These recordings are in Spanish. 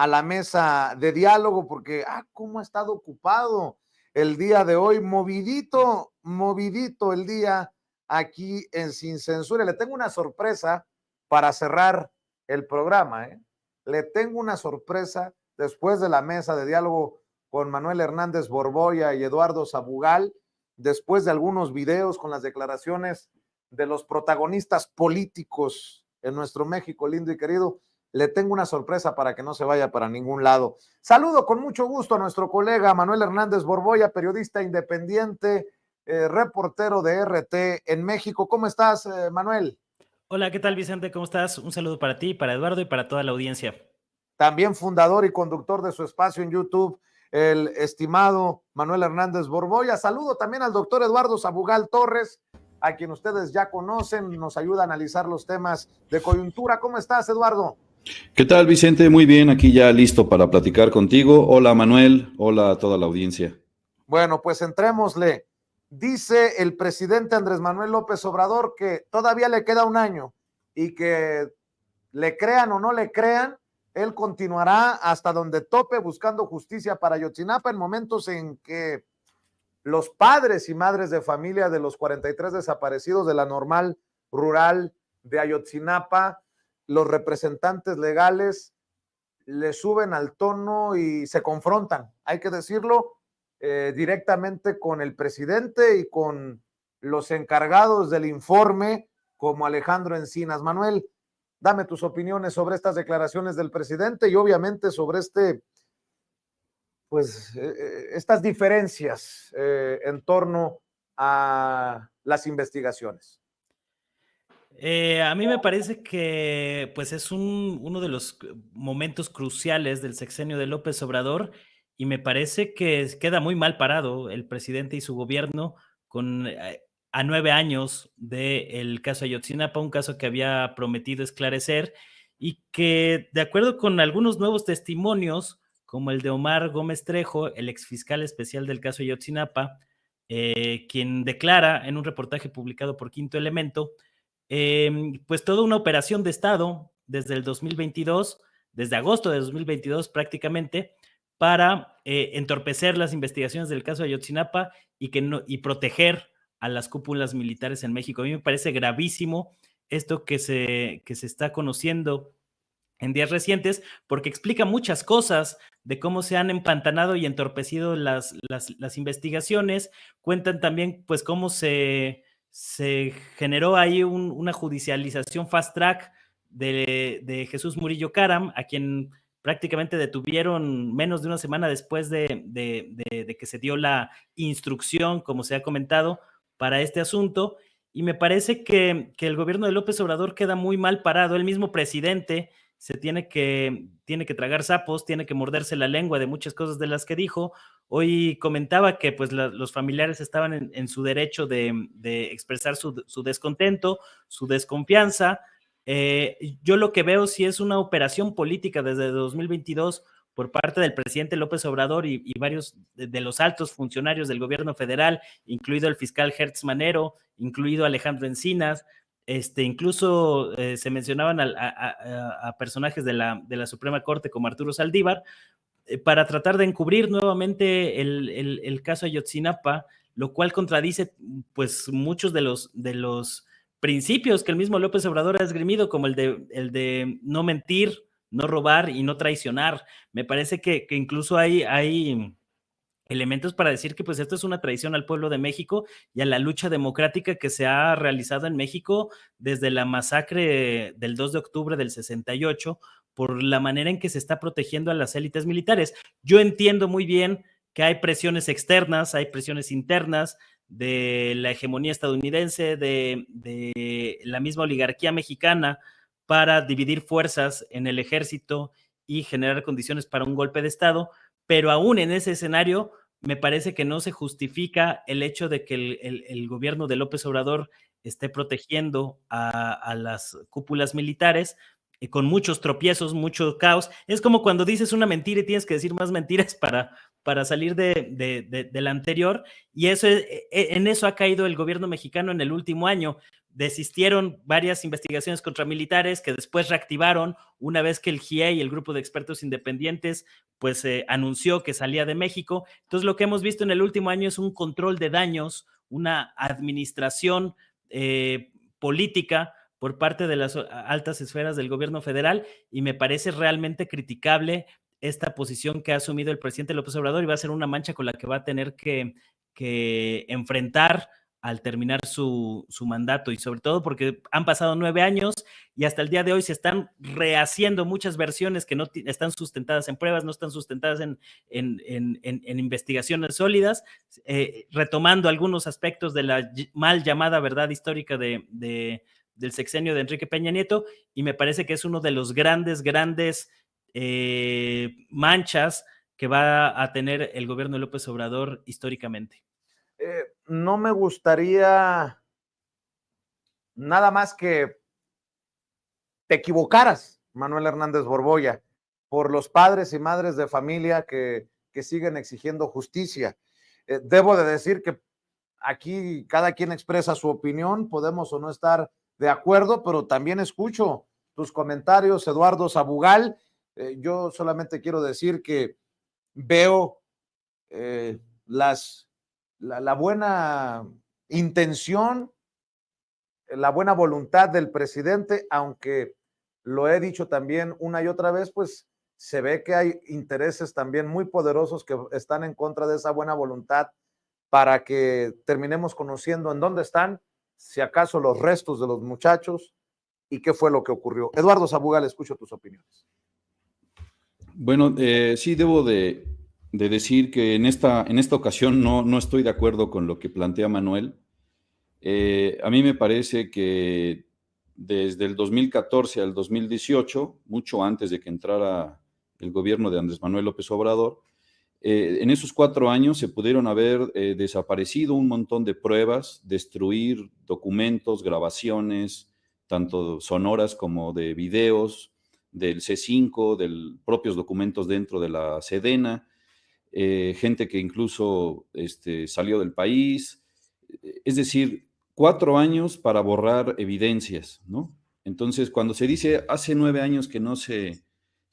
a la mesa de diálogo, porque, cómo ha estado ocupado el día de hoy, movidito el día aquí en Sin Censura. Le tengo una sorpresa para cerrar el programa, ¿eh? Le tengo una sorpresa después de la mesa de diálogo con Manuel Hernández Borboya y Eduardo Sabugal, después de algunos videos con las declaraciones de los protagonistas políticos en nuestro México lindo y querido. Le tengo una sorpresa para que no se vaya para ningún lado. Saludo con mucho gusto a nuestro colega Manuel Hernández Borboya, periodista independiente, reportero de RT en México. ¿Cómo estás, Manuel? Hola, ¿qué tal, Vicente? ¿Cómo estás? Un saludo para ti, para Eduardo y para toda la audiencia. También fundador y conductor de su espacio en YouTube, el estimado Manuel Hernández Borboya. Saludo también al doctor Eduardo Sabugal Torres, a quien ustedes ya conocen, nos ayuda a analizar los temas de coyuntura. ¿Cómo estás, Eduardo? ¿Qué tal, Vicente? Muy bien, aquí ya listo para platicar contigo. Hola, Manuel. Hola a toda la audiencia. Bueno, pues entrémosle. Dice el presidente Andrés Manuel López Obrador que todavía le queda un año y que le crean o no le crean, él continuará hasta donde tope buscando justicia para Ayotzinapa en momentos en que los padres y madres de familia de los 43 desaparecidos de la normal rural de Ayotzinapa, los representantes legales le suben al tono y se confrontan, hay que decirlo, directamente con el presidente y con los encargados del informe, como Alejandro Encinas. Manuel, dame tus opiniones sobre estas declaraciones del presidente y obviamente sobre estas diferencias en torno a las investigaciones. A mí me parece que pues es uno de los momentos cruciales del sexenio de López Obrador y me parece que queda muy mal parado el presidente y su gobierno con a 9 años del caso Ayotzinapa, un caso que había prometido esclarecer y que, de acuerdo con algunos nuevos testimonios, como el de Omar Gómez Trejo, el exfiscal especial del caso Ayotzinapa, quien declara en un reportaje publicado por Quinto Elemento, pues toda una operación de Estado desde el 2022, desde agosto de 2022 prácticamente, para entorpecer las investigaciones del caso Ayotzinapa y proteger a las cúpulas militares en México. A mí me parece gravísimo esto que se está conociendo en días recientes, porque explica muchas cosas de cómo se han empantanado y entorpecido las investigaciones. Cuentan también, pues, cómo se generó ahí una judicialización fast track de Jesús Murillo Caram, a quien prácticamente detuvieron menos de una semana después de que se dio la instrucción, como se ha comentado, para este asunto. Y me parece que el gobierno de López Obrador queda muy mal parado. El mismo presidente se tiene que tragar sapos, tiene que morderse la lengua de muchas cosas de las que dijo. Hoy comentaba que pues los familiares estaban en su derecho de expresar su descontento, su desconfianza. Yo lo que veo sí es una operación política desde 2022 por parte del presidente López Obrador y varios de los altos funcionarios del gobierno federal, incluido el fiscal Hertz Manero, incluido Alejandro Encinas. Incluso se mencionaban a personajes de la Suprema Corte como Arturo Saldívar, para tratar de encubrir nuevamente el caso Ayotzinapa, lo cual contradice pues muchos de los principios que el mismo López Obrador ha esgrimido, como el de no mentir, no robar y no traicionar. Me parece que incluso hay elementos para decir que pues esto es una traición al pueblo de México y a la lucha democrática que se ha realizado en México desde la masacre del 2 de octubre del 68, por la manera en que se está protegiendo a las élites militares. Yo entiendo muy bien que hay presiones externas, hay presiones internas de la hegemonía estadounidense, de la misma oligarquía mexicana, para dividir fuerzas en el ejército y generar condiciones para un golpe de Estado, pero aún en ese escenario me parece que no se justifica el hecho de que el gobierno de López Obrador esté protegiendo a las cúpulas militares, con muchos tropiezos, mucho caos. Es como cuando dices una mentira y tienes que decir más mentiras para salir de la anterior, y en eso ha caído el gobierno mexicano en el último año. desistieron varias investigaciones contra militares que después reactivaron una vez que el GIEI, el grupo de expertos independientes, pues anunció que salía de México. Entonces lo que hemos visto en el último año es un control de daños, una administración política por parte de las altas esferas del gobierno federal, y me parece realmente criticable esta posición que ha asumido el presidente López Obrador, y va a ser una mancha con la que va a tener que enfrentar al terminar su mandato, y sobre todo porque han pasado 9 años y hasta el día de hoy se están rehaciendo muchas versiones que no están sustentadas en pruebas, no están sustentadas en investigaciones sólidas, retomando algunos aspectos de la mal llamada verdad histórica del sexenio de Enrique Peña Nieto, y me parece que es uno de los grandes manchas que va a tener el gobierno de López Obrador históricamente. No me gustaría nada más que te equivocaras, Manuel Hernández Borbolla, por los padres y madres de familia que siguen exigiendo justicia. Debo de decir que aquí cada quien expresa su opinión, podemos o no estar de acuerdo, pero también escucho tus comentarios, Eduardo Sabugal. Yo solamente quiero decir que veo la buena intención, la buena voluntad del presidente, aunque lo he dicho también una y otra vez, pues se ve que hay intereses también muy poderosos que están en contra de esa buena voluntad para que terminemos conociendo en dónde están, si acaso los restos de los muchachos y qué fue lo que ocurrió. Eduardo Sabugal, escucho tus opiniones. Bueno, sí debo de decir que en esta ocasión no estoy de acuerdo con lo que plantea Manuel. A mí me parece que desde el 2014 al 2018, mucho antes de que entrara el gobierno de Andrés Manuel López Obrador, en esos 4 años se pudieron haber desaparecido un montón de pruebas, destruir documentos, grabaciones, tanto sonoras como de videos, del C5, de propios documentos dentro de la Sedena, gente que incluso salió del país. Es decir, 4 años para borrar evidencias, ¿no? Entonces, cuando se dice hace 9 años que no se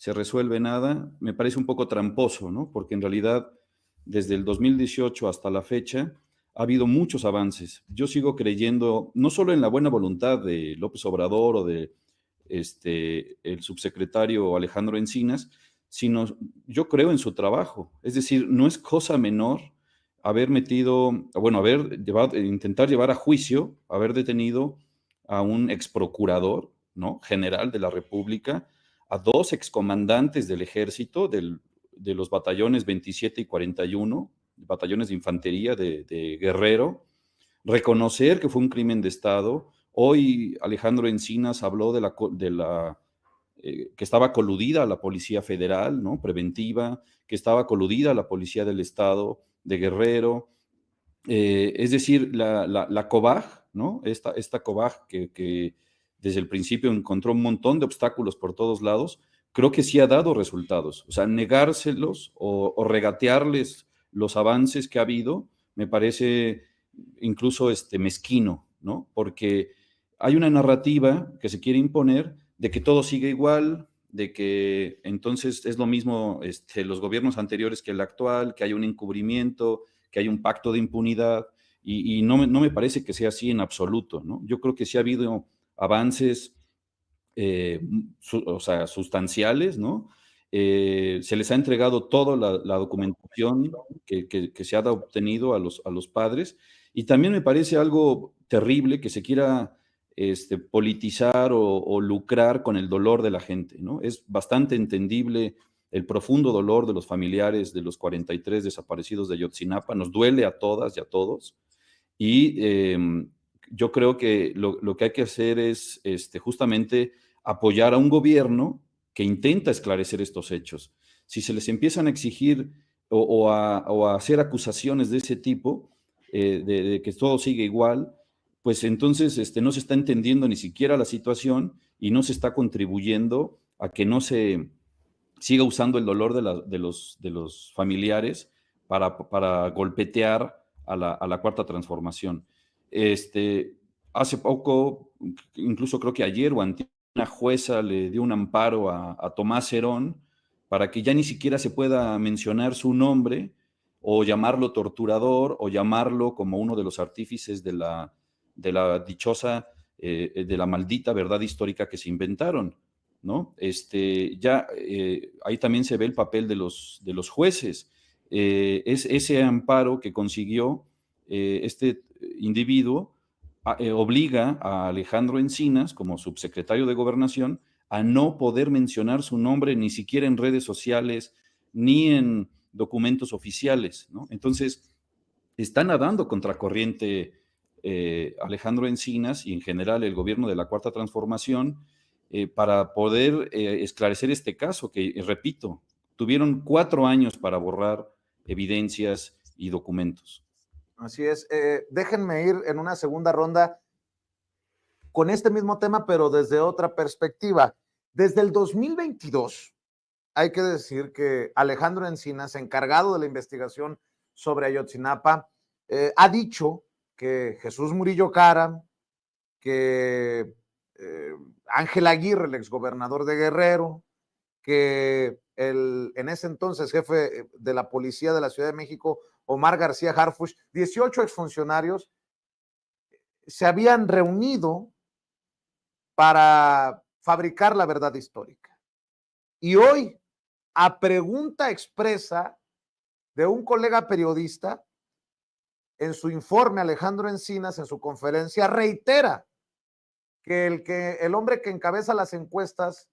resuelve nada, me parece un poco tramposo, ¿no? Porque en realidad, desde el 2018 hasta la fecha, ha habido muchos avances. Yo sigo creyendo, no solo en la buena voluntad de López Obrador o de el subsecretario Alejandro Encinas, sino yo creo en su trabajo. Es decir, no es cosa menor haber intentar llevar a juicio, haber detenido a un exprocurador, ¿no?, general de la República, a 2 excomandantes del ejército, de los batallones 27 y 41, batallones de infantería de Guerrero, reconocer que fue un crimen de Estado. Hoy Alejandro Encinas habló que estaba coludida la Policía Federal, ¿no?, preventiva, que estaba coludida la Policía del Estado de Guerrero. Es decir, la COBAG, ¿no?, esta COBAG que desde el principio encontró un montón de obstáculos por todos lados, creo que sí ha dado resultados. O sea, negárselos o regatearles los avances que ha habido, me parece incluso mezquino, ¿no? Porque hay una narrativa que se quiere imponer de que todo sigue igual, de que entonces es lo mismo los gobiernos anteriores que el actual, que hay un encubrimiento, que hay un pacto de impunidad, y no me parece que sea así en absoluto, ¿no? Yo creo que sí ha habido avances sustanciales, ¿no? Se les ha entregado toda la documentación que se ha obtenido a los padres, y también me parece algo terrible que se quiera politizar o lucrar con el dolor de la gente, ¿no? Es bastante entendible el profundo dolor de los familiares de los 43 desaparecidos de Ayotzinapa, nos duele a todas y a todos, y yo creo que lo que hay que hacer es justamente apoyar a un gobierno que intenta esclarecer estos hechos. Si se les empiezan a exigir o a hacer acusaciones de ese tipo, de que todo sigue igual, pues entonces no se está entendiendo ni siquiera la situación y no se está contribuyendo a que no se siga usando el dolor de los familiares para golpetear a la Cuarta Transformación. hace poco, incluso creo que ayer o antier, una jueza le dio un amparo a Tomás Herón para que ya ni siquiera se pueda mencionar su nombre o llamarlo torturador o llamarlo como uno de los artífices de la dichosa, de la maldita verdad histórica que se inventaron, ¿no? Ahí también se ve el papel de los jueces. Es ese amparo que consiguió este individuo obliga a Alejandro Encinas, como subsecretario de Gobernación, a no poder mencionar su nombre ni siquiera en redes sociales ni en documentos oficiales, ¿no? Entonces, está nadando contracorriente Alejandro Encinas y en general el gobierno de la Cuarta Transformación para poder esclarecer este caso que, repito, tuvieron 4 años para borrar evidencias y documentos. Así es. Déjenme ir en una segunda ronda con este mismo tema, pero desde otra perspectiva. Desde el 2022, hay que decir que Alejandro Encinas, encargado de la investigación sobre Ayotzinapa, ha dicho que Jesús Murillo Caram, que Ángel Aguirre, el exgobernador de Guerrero, que en ese entonces jefe de la policía de la Ciudad de México, Omar García Harfuch, 18 exfuncionarios se habían reunido para fabricar la verdad histórica. Y hoy, a pregunta expresa de un colega periodista, en su informe, Alejandro Encinas, en su conferencia, reitera que el hombre que encabeza las encuestas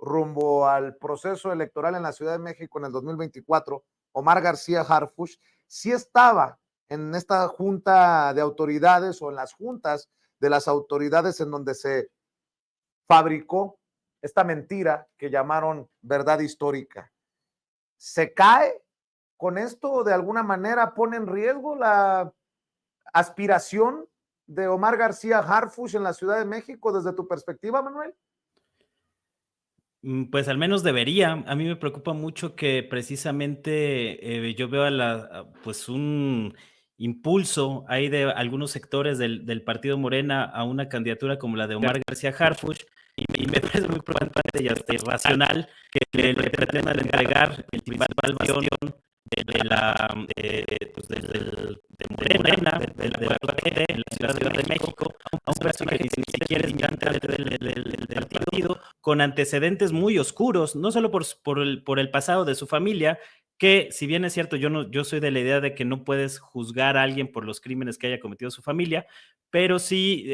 rumbo al proceso electoral en la Ciudad de México en el 2024, Omar García Harfuch, sí estaba en esta junta de autoridades o en las juntas de las autoridades en donde se fabricó esta mentira que llamaron verdad histórica. ¿Se cae con esto? ¿De alguna manera pone en riesgo la aspiración de Omar García Harfuch en la Ciudad de México desde tu perspectiva, Manuel? Pues al menos debería. A mí me preocupa mucho que precisamente yo veo pues un impulso ahí de algunos sectores del partido Morena a una candidatura como la de Omar García Harfuch, y me parece muy preocupante y hasta irracional que le pretendan entregar el principal bastión de Morena, de la PRD, en la Ciudad de México, a un personaje que ni siquiera es militante del partido, con antecedentes muy oscuros, no solo por el pasado de su familia, que si bien es cierto, yo soy de la idea de que no puedes juzgar a alguien por los crímenes que haya cometido su familia, pero sí,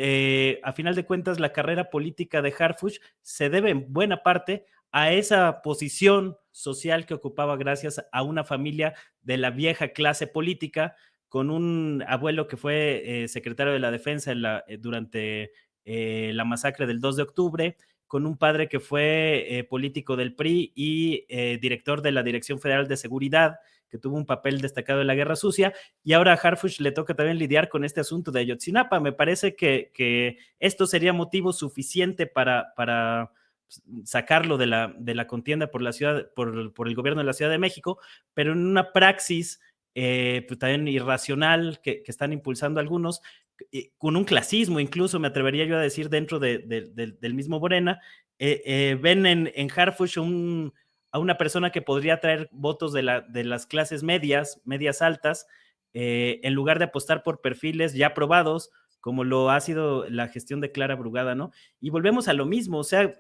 a final de cuentas, la carrera política de Harfuch se debe en buena parte a esa posición social que ocupaba gracias a una familia de la vieja clase política, con un abuelo que fue secretario de la Defensa durante la masacre del 2 de octubre, con un padre que fue político del PRI y director de la Dirección Federal de Seguridad, que tuvo un papel destacado en la Guerra Sucia, y ahora a Harfuch le toca también lidiar con este asunto de Ayotzinapa. Me parece que esto sería motivo suficiente para sacarlo de la contienda por el gobierno de la Ciudad de México, pero en una praxis pues también irracional que están impulsando algunos, con un clasismo, incluso me atrevería yo a decir, dentro del mismo Morena, ven en Harfuch a una persona que podría traer votos de las clases medias altas, en lugar de apostar por perfiles ya probados, como lo ha sido la gestión de Clara Brugada, ¿no? Y volvemos a lo mismo, o sea,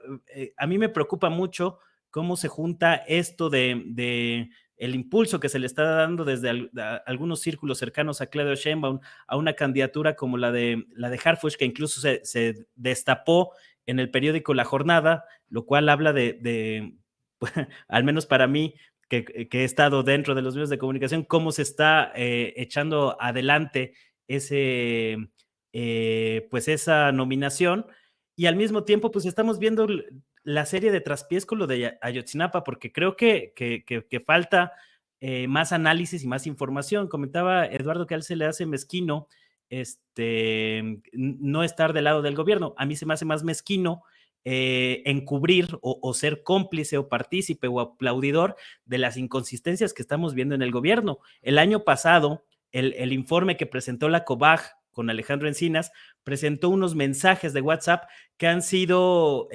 a mí me preocupa mucho cómo se junta esto de el impulso que se le está dando desde algunos círculos cercanos a Claudio Sheinbaum a una candidatura como la de Harfuch, que incluso se destapó en el periódico La Jornada, lo cual habla al menos para mí, que he estado dentro de los medios de comunicación, cómo se está echando adelante pues esa nominación, y al mismo tiempo pues estamos viendo la serie de traspiés con lo de Ayotzinapa, porque creo que falta más análisis y más información. Comentaba Eduardo que a él se le hace mezquino no estar del lado del gobierno. A mí se me hace más mezquino encubrir o ser cómplice o partícipe o aplaudidor de las inconsistencias que estamos viendo en el gobierno. El año pasado, el informe que presentó la COBAG con Alejandro Encinas, presentó unos mensajes de WhatsApp que han sido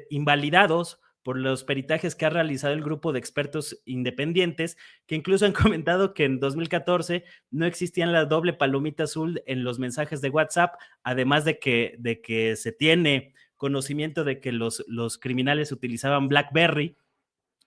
invalidados por los peritajes que ha realizado el grupo de expertos independientes, que incluso han comentado que en 2014 no existían la doble palomita azul en los mensajes de WhatsApp, además de que se tiene conocimiento de que los criminales utilizaban BlackBerry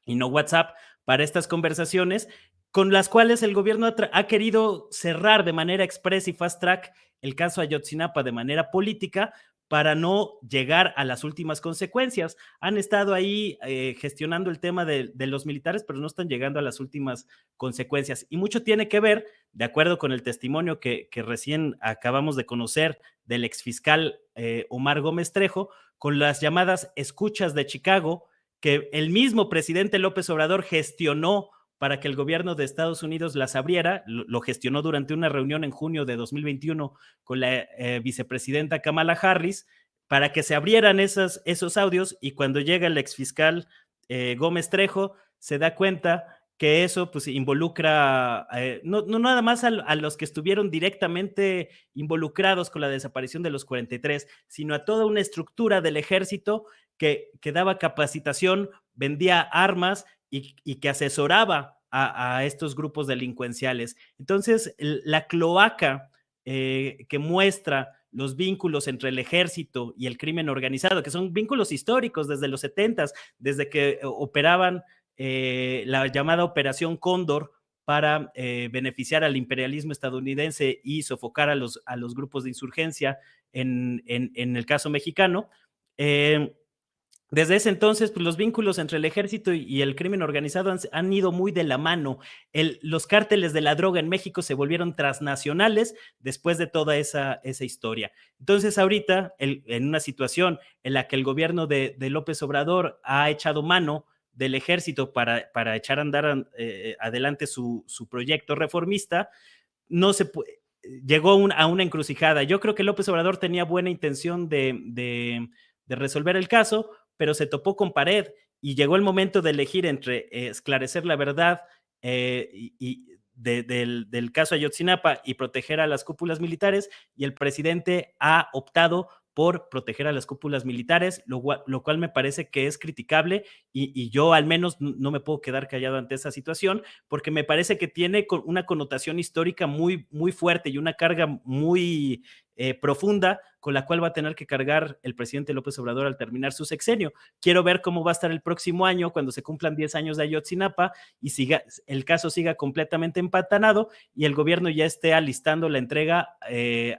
y no WhatsApp para estas conversaciones, con las cuales el gobierno ha querido cerrar de manera express y fast track el caso Ayotzinapa de manera política para no llegar a las últimas consecuencias. Han estado ahí gestionando el tema de los militares, pero no están llegando a las últimas consecuencias. Y mucho tiene que ver, de acuerdo con el testimonio que recién acabamos de conocer del exfiscal Omar Gómez Trejo, con las llamadas escuchas de Chicago, que el mismo presidente López Obrador gestionó para que el gobierno de Estados Unidos las abriera. Lo gestionó durante una reunión en junio de 2021 con la vicepresidenta Kamala Harris, para que se abrieran esos audios, y cuando llega el exfiscal Gómez Trejo, se da cuenta que eso pues involucra no nada más a los que estuvieron directamente involucrados con la desaparición de los 43, sino a toda una estructura del ejército que daba capacitación, vendía armas y que asesoraba a estos grupos delincuenciales. Entonces, la cloaca que muestra los vínculos entre el ejército y el crimen organizado, que son vínculos históricos desde los 70s, desde que operaban la llamada Operación Cóndor para beneficiar al imperialismo estadounidense y sofocar a los grupos de insurgencia en el caso mexicano. Desde ese entonces, pues, los vínculos entre el ejército y el crimen organizado han ido muy de la mano. Los cárteles de la droga en México se volvieron transnacionales después de toda esa historia. Entonces, ahorita, en una situación en la que el gobierno de López Obrador ha echado mano del ejército para echar a andar adelante su proyecto reformista, no se puede, llegó a una encrucijada. Yo creo que López Obrador tenía buena intención de resolver el caso, pero se topó con pared y llegó el momento de elegir entre esclarecer la verdad del caso Ayotzinapa y proteger a las cúpulas militares, y el presidente ha optado por proteger a las cúpulas militares, lo cual me parece que es criticable, y yo al menos no me puedo quedar callado ante esa situación, porque me parece que tiene una connotación histórica muy, muy fuerte y una carga muy profunda, con la cual va a tener que cargar el presidente López Obrador al terminar su sexenio. Quiero ver cómo va a estar el próximo año, cuando se cumplan 10 años de Ayotzinapa y el caso siga completamente empatanado y el gobierno ya esté alistando la entrega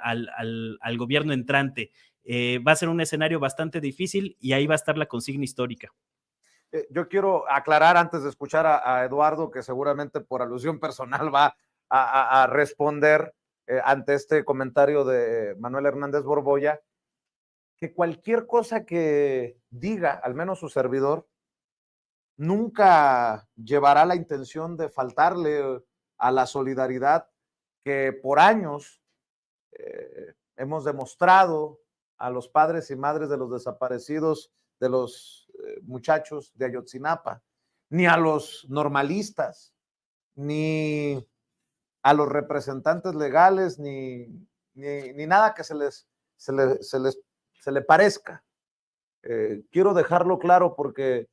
al gobierno entrante. Va a ser un escenario bastante difícil y ahí va a estar la consigna histórica. Yo quiero aclarar antes de escuchar a Eduardo, que seguramente por alusión personal va a responder ante este comentario de Manuel Hernández Borbolla, que cualquier cosa que diga, al menos su servidor, nunca llevará la intención de faltarle a la solidaridad que por años hemos demostrado a los padres y madres de los desaparecidos, de los muchachos de Ayotzinapa, ni a los normalistas, ni a los representantes legales, ni nada que se le parezca. Quiero dejarlo claro porque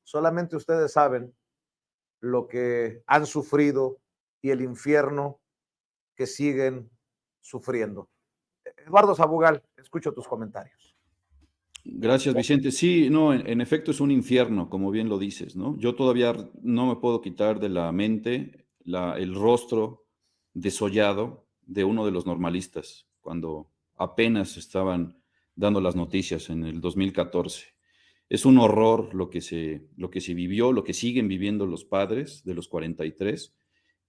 solamente ustedes saben lo que han sufrido y el infierno que siguen sufriendo. Eduardo Sabugal, escucho tus comentarios. Gracias, Vicente. Sí, no, en efecto es un infierno, como bien lo dices, ¿no? Yo todavía no me puedo quitar de la mente el rostro desollado de uno de los normalistas cuando apenas estaban dando las noticias en el 2014. Es un horror lo que se vivió, lo que siguen viviendo los padres de los 43.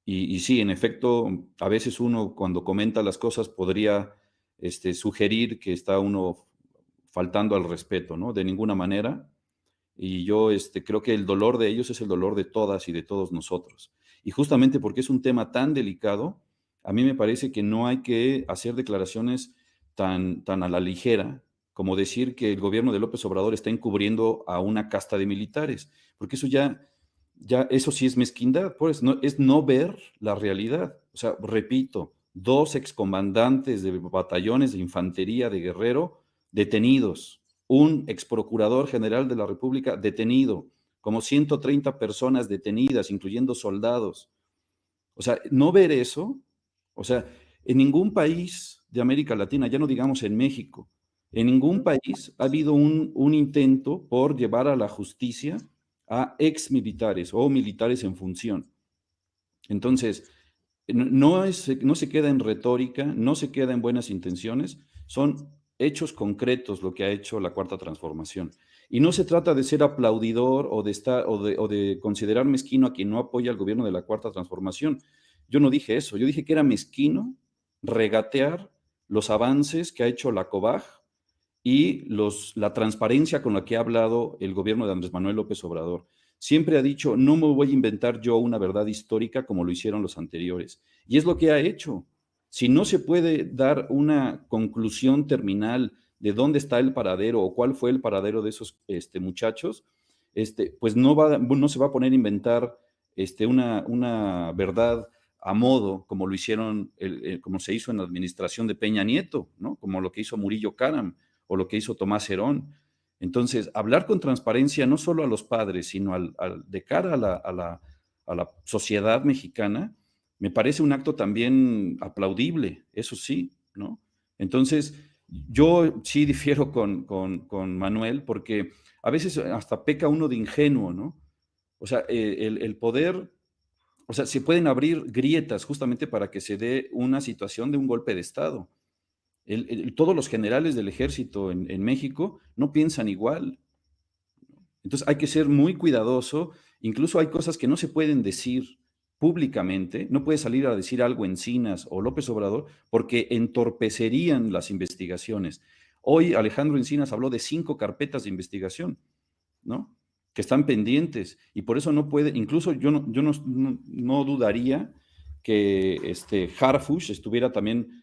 Y sí, en efecto, a veces uno cuando comenta las cosas podría sugerir que está uno faltando al respeto, ¿no? De ninguna manera. Y yo creo que el dolor de ellos es el dolor de todas y de todos nosotros. Y justamente porque es un tema tan delicado, a mí me parece que no hay que hacer declaraciones tan a la ligera como decir que el gobierno de López Obrador está encubriendo a una casta de militares, porque eso ya ya eso sí es mezquindad, pues, no, es no ver la realidad. O sea, repito, 2 excomandantes de batallones de infantería de Guerrero detenidos, un exprocurador general de la República detenido, como 130 personas detenidas, incluyendo soldados. O sea, no ver eso, o sea, en ningún país de América Latina, ya no digamos en México, en ningún país ha habido un intento por llevar a la justicia a exmilitares o militares en función. Entonces, no se queda en retórica, no se queda en buenas intenciones, son hechos concretos lo que ha hecho la Cuarta Transformación. Y no se trata de ser aplaudidor o de considerar mezquino a quien no apoya al gobierno de la Cuarta Transformación. Yo no dije eso, yo dije que era mezquino regatear los avances que ha hecho la COBAG y la transparencia con la que ha hablado el gobierno de Andrés Manuel López Obrador. Siempre ha dicho, no me voy a inventar yo una verdad histórica como lo hicieron los anteriores. Y es lo que ha hecho. Si no se puede dar una conclusión terminal de dónde está el paradero o cuál fue el paradero de esos muchachos, pues no se va a poner a inventar una verdad a modo, como lo hicieron, como se hizo en la administración de Peña Nieto, ¿no? Como lo que hizo Murillo Karam o lo que hizo Tomás Herón. Entonces, hablar con transparencia no solo a los padres, sino de cara a la sociedad mexicana, me parece un acto también aplaudible, eso sí, ¿no? Entonces, yo sí difiero con Manuel, porque a veces hasta peca uno de ingenuo, ¿no? O sea, el poder, o sea, se pueden abrir grietas justamente para que se dé una situación de un golpe de Estado. Todos los generales del ejército en México no piensan igual. Entonces hay que ser muy cuidadoso. Incluso hay cosas que no se pueden decir públicamente. No puede salir a decir algo Encinas o López Obrador porque entorpecerían las investigaciones. Hoy Alejandro Encinas habló de 5 carpetas de investigación, ¿no? Que están pendientes y por eso no puede, incluso yo no dudaría que Harfuch estuviera también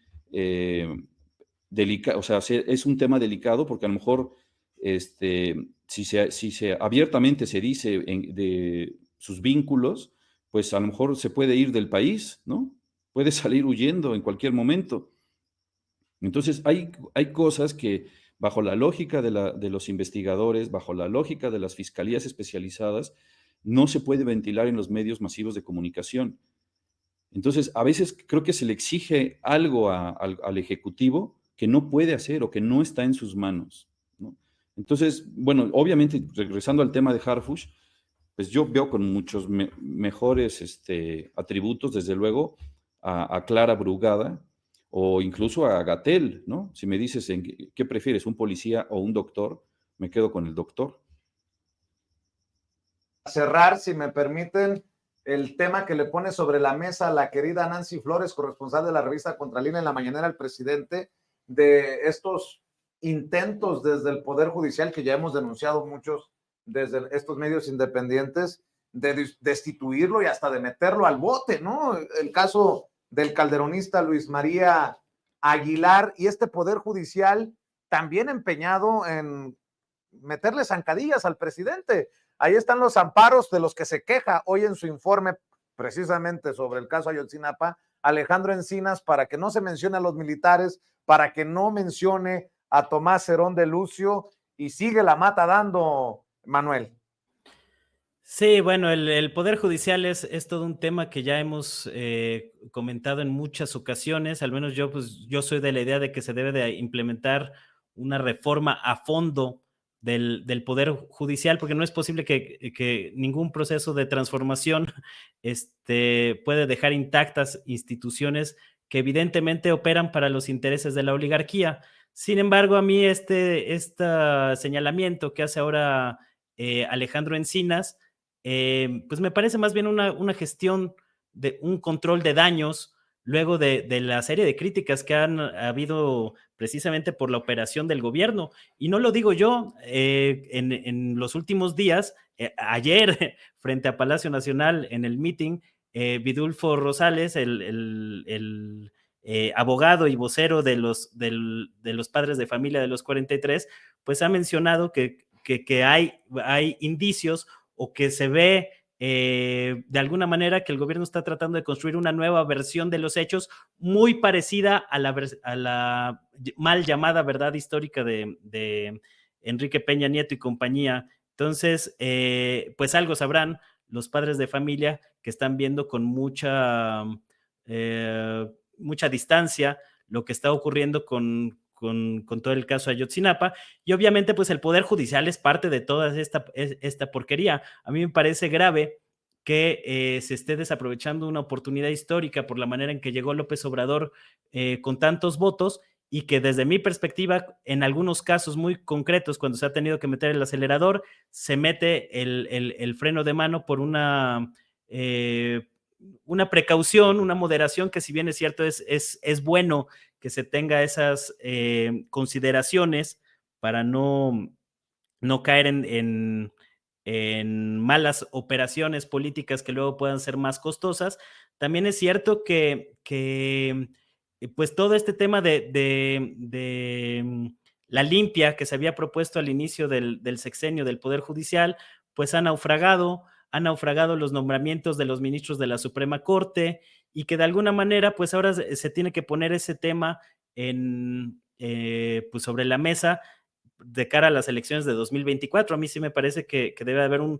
delicado, o sea, es un tema delicado porque a lo mejor si se abiertamente se dice de sus vínculos, pues a lo mejor se puede ir del país, ¿no? Puede salir huyendo en cualquier momento. Entonces, hay cosas que bajo la lógica de los investigadores, bajo la lógica de las fiscalías especializadas, no se puede ventilar en los medios masivos de comunicación. Entonces, a veces creo que se le exige algo al Ejecutivo que no puede hacer o que no está en sus manos, ¿no? Entonces, bueno, obviamente, regresando al tema de Harfuch, pues yo veo con muchos mejores atributos, desde luego, a Clara Brugada o incluso a Gatell, ¿no? Si me dices, ¿qué prefieres, un policía o un doctor? Me quedo con el doctor. Cerrar, si me permiten, el tema que le pone sobre la mesa la querida Nancy Flores, corresponsal de la revista Contralínea en la mañanera al presidente, de estos intentos desde el Poder Judicial, que ya hemos denunciado muchos desde estos medios independientes, de destituirlo y hasta de meterlo al bote, ¿no? El caso del calderonista Luis María Aguilar y este Poder Judicial también empeñado en meterle zancadillas al presidente. Ahí están los amparos de los que se queja hoy en su informe precisamente sobre el caso Ayotzinapa, Alejandro Encinas, para que no se mencione a los militares, para que no mencione a Tomás Herón de Lucio, y sigue la mata dando, Manuel. Sí, bueno, el Poder Judicial es todo un tema que ya hemos comentado en muchas ocasiones. Al menos yo soy de la idea de que se debe de implementar una reforma a fondo del Poder Judicial, porque no es posible que ningún proceso de transformación puede dejar intactas instituciones que evidentemente operan para los intereses de la oligarquía. Sin embargo, a mí este señalamiento que hace ahora Alejandro Encinas, pues me parece más bien una gestión de un control de daños luego de la serie de críticas que han habido precisamente por la operación del gobierno. Y no lo digo yo, en los últimos días, ayer frente a Palacio Nacional en el meeting, Vidulfo Rosales, el abogado y vocero de los padres de familia de los 43, pues ha mencionado que hay indicios o que se ve de alguna manera que el gobierno está tratando de construir una nueva versión de los hechos muy parecida a la mal llamada verdad histórica de Enrique Peña Nieto y compañía. Entonces, pues algo sabrán los padres de familia que están viendo con mucha distancia lo que está ocurriendo con todo el caso Ayotzinapa, y obviamente pues el Poder Judicial es parte de toda esta porquería. A mí me parece grave que se esté desaprovechando una oportunidad histórica por la manera en que llegó López Obrador con tantos votos, y que desde mi perspectiva, en algunos casos muy concretos, cuando se ha tenido que meter el acelerador, se mete el freno de mano por una precaución, una moderación, que si bien es cierto, es bueno que se tenga esas consideraciones para no caer en malas operaciones políticas que luego puedan ser más costosas. También es cierto que pues todo este tema de la limpia que se había propuesto al inicio del sexenio del Poder Judicial, pues han naufragado los nombramientos de los ministros de la Suprema Corte, y que de alguna manera pues ahora se tiene que poner ese tema pues sobre la mesa de cara a las elecciones de 2024. A mí sí me parece que debe haber un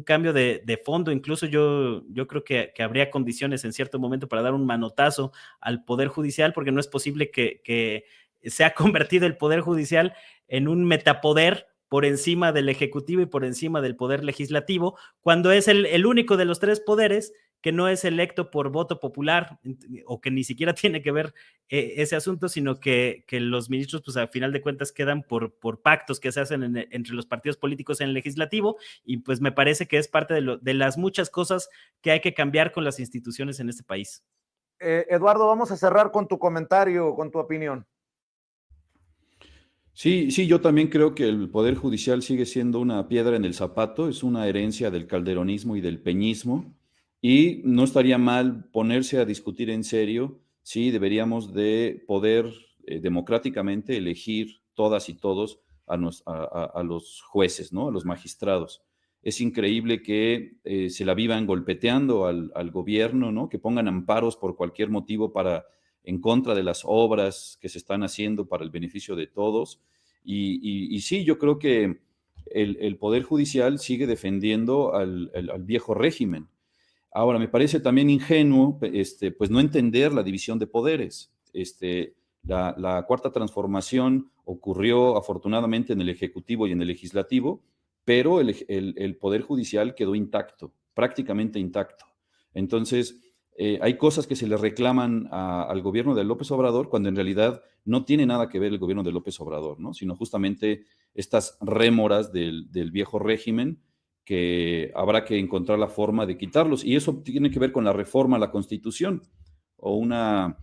cambio de fondo. Incluso yo creo que habría condiciones en cierto momento para dar un manotazo al Poder Judicial, porque no es posible que se ha convertido el Poder Judicial en un metapoder por encima del Ejecutivo y por encima del Poder Legislativo, cuando es el único de los tres poderes que no es electo por voto popular, o que ni siquiera tiene que ver ese asunto, sino que los ministros, pues a final de cuentas, quedan por pactos que se hacen entre los partidos políticos en el legislativo, y pues me parece que es parte de las muchas cosas que hay que cambiar con las instituciones en este país. Eduardo, vamos a cerrar con tu comentario, con tu opinión. Sí, yo también creo que el Poder Judicial sigue siendo una piedra en el zapato, es una herencia del calderonismo y del peñismo, y no estaría mal ponerse a discutir en serio si deberíamos de poder democráticamente elegir todas y todos a los jueces, ¿no? A los magistrados. Es increíble que se la vivan golpeteando al gobierno, ¿no? Que pongan amparos por cualquier motivo en contra de las obras que se están haciendo para el beneficio de todos. Y sí, yo creo que el Poder Judicial sigue defendiendo al viejo régimen. Ahora, me parece también ingenuo pues no entender la división de poderes. La Cuarta Transformación ocurrió afortunadamente en el Ejecutivo y en el Legislativo, pero el Poder Judicial quedó intacto, prácticamente intacto. Entonces, hay cosas que se le reclaman al gobierno de López Obrador cuando en realidad no tiene nada que ver el gobierno de López Obrador, ¿no? Sino justamente estas rémoras del viejo régimen, que habrá que encontrar la forma de quitarlos. Y eso tiene que ver con la reforma a la Constitución, o una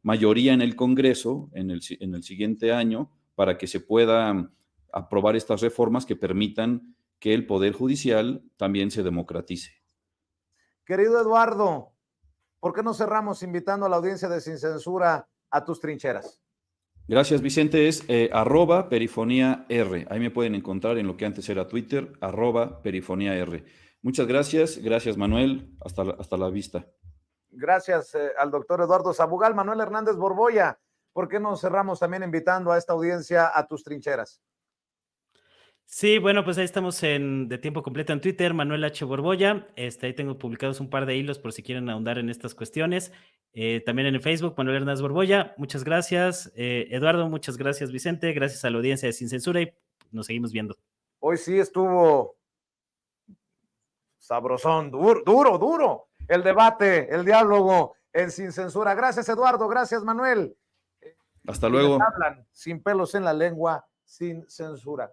mayoría en el Congreso en el siguiente año, para que se puedan aprobar estas reformas que permitan que el Poder Judicial también se democratice. Querido Eduardo, ¿por qué no cerramos invitando a la audiencia de Sin Censura a tus trincheras? Gracias, Vicente. Es @perifoníaR. Ahí me pueden encontrar en lo que antes era Twitter, @perifoníaR. Muchas gracias. Gracias, Manuel. Hasta la vista. Gracias al doctor Eduardo Sabugal. Manuel Hernández Borboya, ¿por qué no cerramos también invitando a esta audiencia a tus trincheras? Sí, bueno, pues ahí estamos de tiempo completo en Twitter, Manuel H. Borboya. Ahí tengo publicados un par de hilos por si quieren ahondar en estas cuestiones. También en el Facebook, Manuel Hernández Borboya. Muchas gracias, Eduardo. Muchas gracias, Vicente. Gracias a la audiencia de Sin Censura, y nos seguimos viendo. Hoy sí estuvo sabrosón, duro el debate, el diálogo en Sin Censura. Gracias, Eduardo. Gracias, Manuel. Hasta luego. Hablan sin pelos en la lengua, sin censura.